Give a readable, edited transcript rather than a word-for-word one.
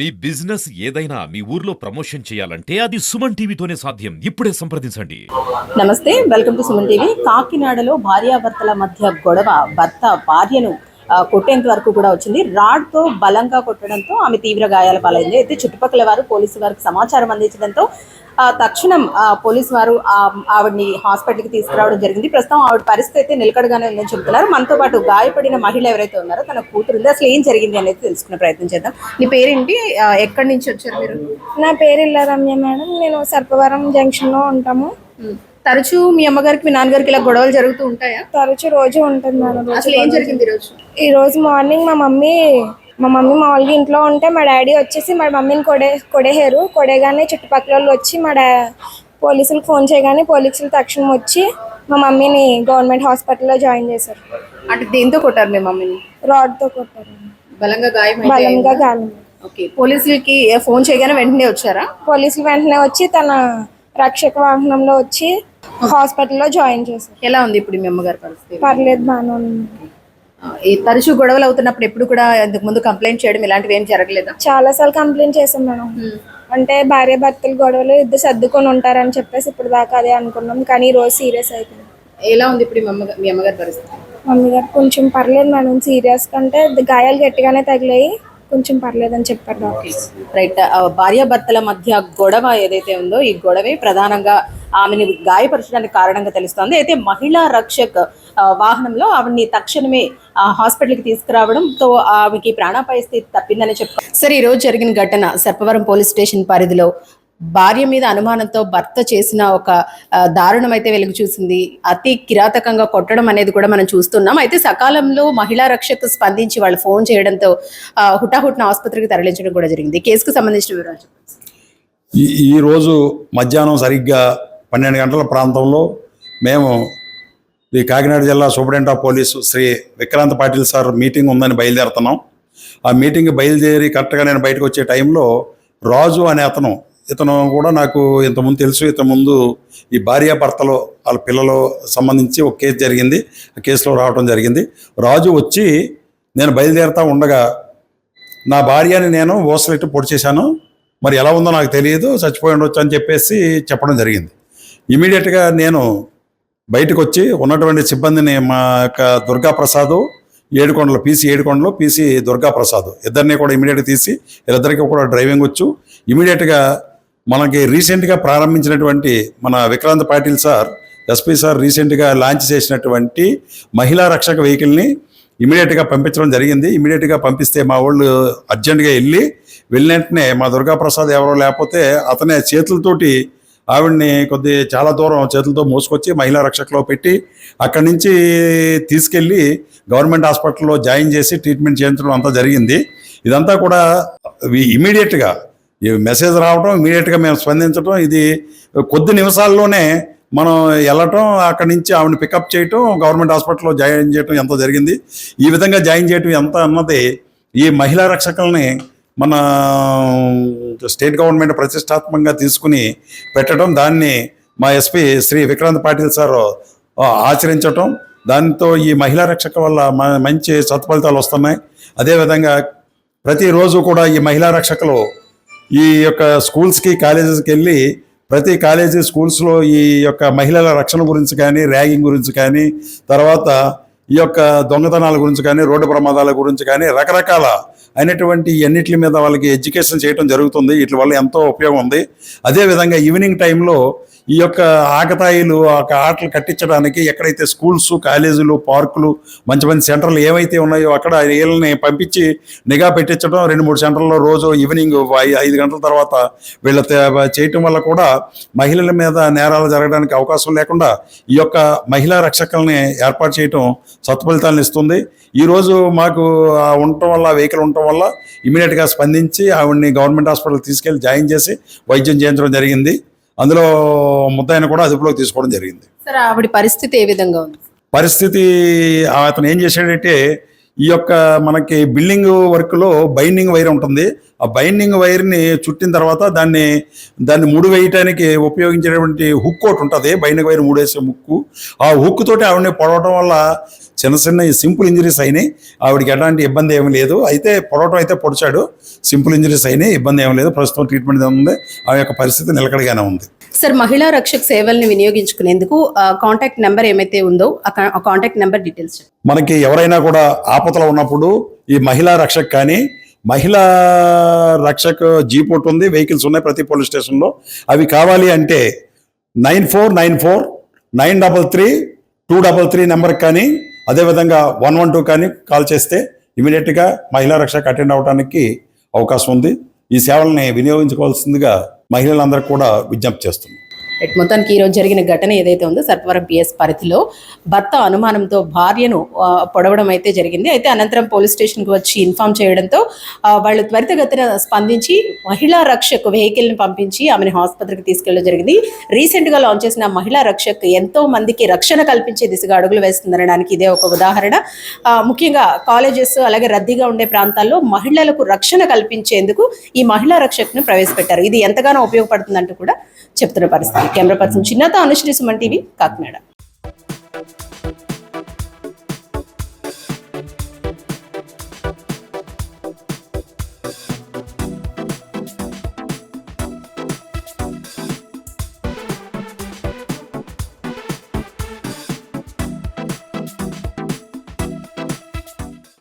మీ business ఏదైనా మీ ఊర్లో promotion చేయాలంటే అది సుమన్ టీవీతోనే సాధ్యం. ఇప్పుడే సంప్రదించండి. నమస్తే, వెల్కమ్ టు సుమన్ టీవీ. కాకినాడలో భార్యాభర్తల మధ్య గొడవ, భర్త భార్యను కొట్టేంత వరకు కూడా వచ్చింది. రాడ్తో బలంగా కొట్టడంతో ఆమె తీవ్ర గాయాల పాలైంది. అయితే చుట్టుపక్కల వారు పోలీసు వారికి సమాచారం అందించడంతో తక్షణం పోలీసు వారు ఆవిడని హాస్పిటల్కి తీసుకురావడం జరిగింది. ప్రస్తుతం ఆవిడ పరిస్థితి అయితే నిలకడగానే ఉందని చెబుతున్నారు. మనతో పాటు గాయపడిన మహిళ ఎవరైతే ఉన్నారో తన కూతురు ఉంది. అసలు ఏం జరిగింది అనేది తెలుసుకునే ప్రయత్నం చేద్దాం. నీ పేరేంటి, ఎక్కడి నుంచి వచ్చారు మీరు? నా పేరు ఇల్లా రమ్య మేడం. నేను సర్పవరం జంక్షన్లో ఉంటాము. తరచూ మీ అమ్మగారికి మీ నాన్నగారికి ఇలా గొడవలు జరుగుతూ ఉంటాయా? తరచూ రోజు ఉంటుంది మేడం. అసలు ఏం జరిగింది ఈ రోజు మార్నింగ్ మా మమ్మీ మామూలుగా ఇంట్లో ఉంటే మా డాడీ వచ్చేసి మా మమ్మీని కొడేహారు. కొడేగానే చుట్టుపక్కల వాళ్ళు వచ్చి పోలీసులకు ఫోన్ చేయగానే పోలీసులు తక్షణం వచ్చి మా మమ్మీని గవర్నమెంట్ హాస్పిటల్లో జాయిన్ చేశారు. అంటే దేంతో కొట్టారు మీ మమ్మీని? రాడ్తో కొట్టారు. బలంగా గాయం. ఓకే, పోలీసులకి ఫోన్ చేయగానే వెంటనే వచ్చారా? పోలీసులు వెంటనే వచ్చి తన రక్షక వాహనంలో వచ్చి హాస్పిటల్లో జాయిన్ చేశారు. ఎలా ఉంది ఇప్పుడు మీ అమ్మగారి పరిస్థితి? పర్లేదు, బాగానే ఉంది. తరచూ గొడవలు అవుతున్నప్పుడు ఎప్పుడు కూడా ఇంతకు ముందు కంప్లైంట్ చేయడం ఇలాంటివి ఏం జరగలేదా? చాలా సార్లు కంప్లైంట్ చేసాం మేడం. అంటే భార్య భర్తలు గొడవలు ఇద్దరు సర్దుకొని ఉంటారని చెప్పేసి ఇప్పుడు దాకా అదే అనుకున్నాం, కానీ ఈ రోజు సీరియస్ అయిపోయింది. ఎలా ఉంది ఇప్పుడు మీ అమ్మగారి పరిస్థితి? మమ్మీ గారు కొంచెం పర్లేదు మేడం. సీరియస్ కంటే గాయాలు గట్టిగానే తగిలాయి, కొంచెం పర్లేదని చెప్పారు డాక్టర్స్. రైట్. భార్యాభర్తల మధ్య గొడవ ఏదైతే ఉందో ఈ గొడవే ప్రధానంగా ఆమెని గాయపరచడానికి కారణంగా తెలుస్తోంది. అయితే మహిళా రక్షక్ వాహనంలో ఆవిడ్ని తక్షణమే హాస్పిటల్కి తీసుకురావడంతో ఆమెకి ప్రాణాపాయ స్థితి తప్పిందని చెప్పుకోవాలి. సరే, ఈ రోజు జరిగిన ఘటన సర్పవరం పోలీస్ స్టేషన్ పరిధిలో భార్య మీద అనుమానంతో భర్త చేసిన ఒక దారుణం అయితే వెలుగు చూసింది. అతి కిరాతకంగా కొట్టడం అనేది కూడా మనం చూస్తున్నాం. అయితే సకాలంలో మహిళా రక్షకు స్పందించి వాళ్ళు ఫోన్ చేయడంతో హుటాహుట్న ఆసుపత్రికి తరలించడం కూడా జరిగింది. కేసుకు సంబంధించిన వివరాలు చెప్పండి. ఈరోజు మధ్యాహ్నం సరిగ్గా 12 గంటల ప్రాంతంలో మేము ఈ కాకినాడ జిల్లా superintendent of police Shri Vikrant Patil sir meeting ఉందని బయలుదేరుతున్నాం. ఆ మీటింగ్కి బయలుదేరి కరెక్ట్గా నేను బయటకు వచ్చే టైంలో రాజు అనే ఇతను కూడా నాకు ఇంతకుముందు తెలుసు. ఇంతకుముందు ఈ భార్యాభర్తలో వాళ్ళ పిల్లలు సంబంధించి ఒక కేసు జరిగింది, ఆ కేసులో రావడం జరిగింది. రాజు వచ్చి నేను బయలుదేరుతూ ఉండగా నా భార్యని నేను ఊసలెట్టి పొడి చేశాను, మరి ఎలా ఉందో నాకు తెలియదు, చచ్చిపోయి ఉండొచ్చు అని చెప్పేసి చెప్పడం జరిగింది. ఇమీడియట్గా నేను బయటకు వచ్చి ఉన్నటువంటి సిబ్బందిని మా యొక్క దుర్గాప్రసాద్ ఏడుకొండలో పీసీ దుర్గాప్రసాద్ ఇద్దరిని కూడా ఇమీడియట్గా తీసి వీళ్ళిద్దరికీ కూడా డ్రైవింగ్ వచ్చు. ఇమీడియట్గా మనకి రీసెంట్గా ప్రారంభించినటువంటి మన Vikrant Patil sir SP sir రీసెంట్గా లాంచ్ చేసినటువంటి మహిళా రక్షక వెహికల్ని ఇమీడియట్గా పంపించడం జరిగింది. ఇమీడియట్గా పంపిస్తే మా వాళ్ళు అర్జెంటుగా వెళ్ళినట్టునే మా దుర్గాప్రసాద్ ఎవరో లేకపోతే అతనే చేతులతోటి ఆవిడ్ని చాలా దూరం చేతులతో మోసుకొచ్చి మహిళా రక్షకలో పెట్టి అక్కడి నుంచి తీసుకెళ్ళి గవర్నమెంట్ హాస్పిటల్లో జాయిన్ చేసి ట్రీట్మెంట్ చేయించడం అంతా జరిగింది. ఇదంతా కూడా ఇమీడియట్గా ఈ మెసేజ్ రావడం, ఇమీడియట్గా మేము స్పందించడం, ఇది కొద్ది నిమిషాల్లోనే మనం వెళ్ళటం, అక్కడి నుంచి ఆవిడని పికప్ చేయటం, గవర్నమెంట్ హాస్పిటల్లో జాయిన్ చేయటం ఎంతో జరిగింది. ఈ విధంగా జాయిన్ చేయటం ఎంత అన్నది ఈ మహిళా రక్షకుల్ని మన స్టేట్ గవర్నమెంట్ ప్రతిష్టాత్మకంగా తీసుకుని పెట్టడం, దాన్ని మా ఎస్పీ శ్రీ విక్రాంత్ పాటిల్ సార్ ఆచరించటం, దాంతో ఈ మహిళా రక్షక వల్ల మంచి సత్ఫలితాలు వస్తున్నాయి. అదేవిధంగా ప్రతిరోజు కూడా ఈ మహిళా రక్షకులు ఈ యొక్క స్కూల్స్కి కాలేజెస్కి వెళ్ళి ప్రతి కాలేజీ స్కూల్స్లో ఈ యొక్క మహిళల రక్షణ గురించి కానీ, ర్యాగింగ్ గురించి కానీ, తర్వాత ఈ యొక్క దొంగతనాల గురించి కానీ, రోడ్డు ప్రమాదాల గురించి కానీ రకరకాల అయినటువంటి అన్నిటి మీద వాళ్ళకి ఎడ్యుకేషన్ చేయడం జరుగుతుంది. వీటి వల్ల ఎంతో ఉపయోగం ఉంది. అదేవిధంగా ఈవినింగ్ టైంలో ఈ యొక్క ఆకతాయిలు ఆటలు కట్టించడానికి ఎక్కడైతే స్కూల్స్, కాలేజీలు, పార్కులు, మంచి మంచి సెంటర్లు ఏవైతే ఉన్నాయో అక్కడ వీళ్ళని పంపించి నిఘా పెట్టించడం, 2-3 సెంటర్లో రోజు ఈవినింగ్ 5 గంటల తర్వాత వీళ్ళ చేయటం వల్ల కూడా మహిళల మీద నేరాలు జరగడానికి అవకాశం లేకుండా ఈ యొక్క మహిళా రక్షకుల్ని ఏర్పాటు చేయటం సత్ఫలితాలను ఇస్తుంది. ఈరోజు మాకు ఉండటం వల్ల, వెహికల్ ఉండటం వల్ల ఇమీడియట్గా స్పందించి ఆవిడ్ని గవర్నమెంట్ హాస్పిటల్ తీసుకెళ్ళి జాయిన్ చేసి వైద్యం చేయించడం జరిగింది. అందులో ముద్దాయిని కూడా అదుపులోకి తీసుకోవడం జరిగింది. సార్, ఆవిడ పరిస్థితి ఏ విధంగా ఉంది? పరిస్థితి అతను ఏం చేశాడంటే ఈ యొక్క మనకి బిల్డింగ్ వర్క్లో బైండింగ్ వైర్ ఉంటుంది, ఆ బైండింగ్ వైర్ని చుట్టిన తర్వాత దాన్ని ముడి వేయటానికి ఉపయోగించేటువంటి హుక్ ఒకటి ఉంటుంది, బైండింగ్ వైర్ ముడేసే హుక్కు. ఆ హుక్ తోటి ఆవిడని పొడవటం వల్ల చిన్న సింపుల్ ఇంజరీస్ అయినాయి. ఆవిడకి ఎలాంటి ఇబ్బంది ఏమీ లేదు. అయితే పొడవటం అయితే పొడిచాడు, సింపుల్ ఇంజరీస్ అయినాయి, ఇబ్బంది ఏమీ లేదు. ప్రస్తుతం ట్రీట్మెంట్ ఉంది, ఆ యొక్క పరిస్థితి నిలకడగానే ఉంది. సార్, మహిళా రక్షక్ సేవల్ని వినియోగించుకునేందుకు కాంటాక్ట్ నెంబర్ ఏమైతే ఉందో ఆ కాంటాక్ట్ నెంబర్ డీటెయిల్స్ చెప్పండి. మనకి ఎవరైనా కూడా ఆపదలో ఉన్నప్పుడు ఈ మహిళా రక్షక్ కానీ, మహిళా రక్షక్ జీప్ ఒకటి ఉంది, వెహికల్స్ ఉన్నాయి ప్రతి పోలీస్ స్టేషన్లో. అవి కావాలి అంటే 9494-933-233 నెంబర్కి కానీ, అదేవిధంగా 112 కానీ కాల్ చేస్తే ఇమీడియట్గా మహిళా రక్షక్ అటెండ్ అవడానికి అవకాశం ఉంది. ఈ సేవల్ని వినియోగించుకోవాల్సిందిగా మహిళలందరికీ కూడా విజ్ఞప్తి చేస్తున్నాం. మొత్తానికి ఈరోజు జరిగిన ఘటన ఏదైతే ఉందో సర్పవరం పిఎస్ పరిధిలో భర్త అనుమానంతో భార్యను పొడవడం అయితే జరిగింది. అయితే అనంతరం పోలీస్ స్టేషన్కి వచ్చి ఇన్ఫామ్ చేయడంతో వాళ్ళు త్వరితగతిన స్పందించి మహిళా రక్షక్ వెహికల్ని పంపించి ఆమెను ఆసుపత్రికి తీసుకెళ్ళడం జరిగింది. రీసెంట్గా లాంచ్ చేసిన మహిళా రక్షక్ ఎంతో మందికి రక్షణ కల్పించే దిశగా అడుగులు వేస్తుందనడానికి ఇదే ఒక ఉదాహరణ. ముఖ్యంగా కాలేజెస్ అలాగే రద్దీగా ఉండే ప్రాంతాల్లో మహిళలకు రక్షణ కల్పించేందుకు ఈ మహిళా రక్షక్ను ప్రవేశపెట్టారు. ఇది ఎంతగానో ఉపయోగపడుతుందంటూ కూడా చెప్తున్న పరిస్థితి. కెమెరా పర్సన్ చిన్నతో అనుశ్రీ, సుమన్ టీవీ, కాకినాడ.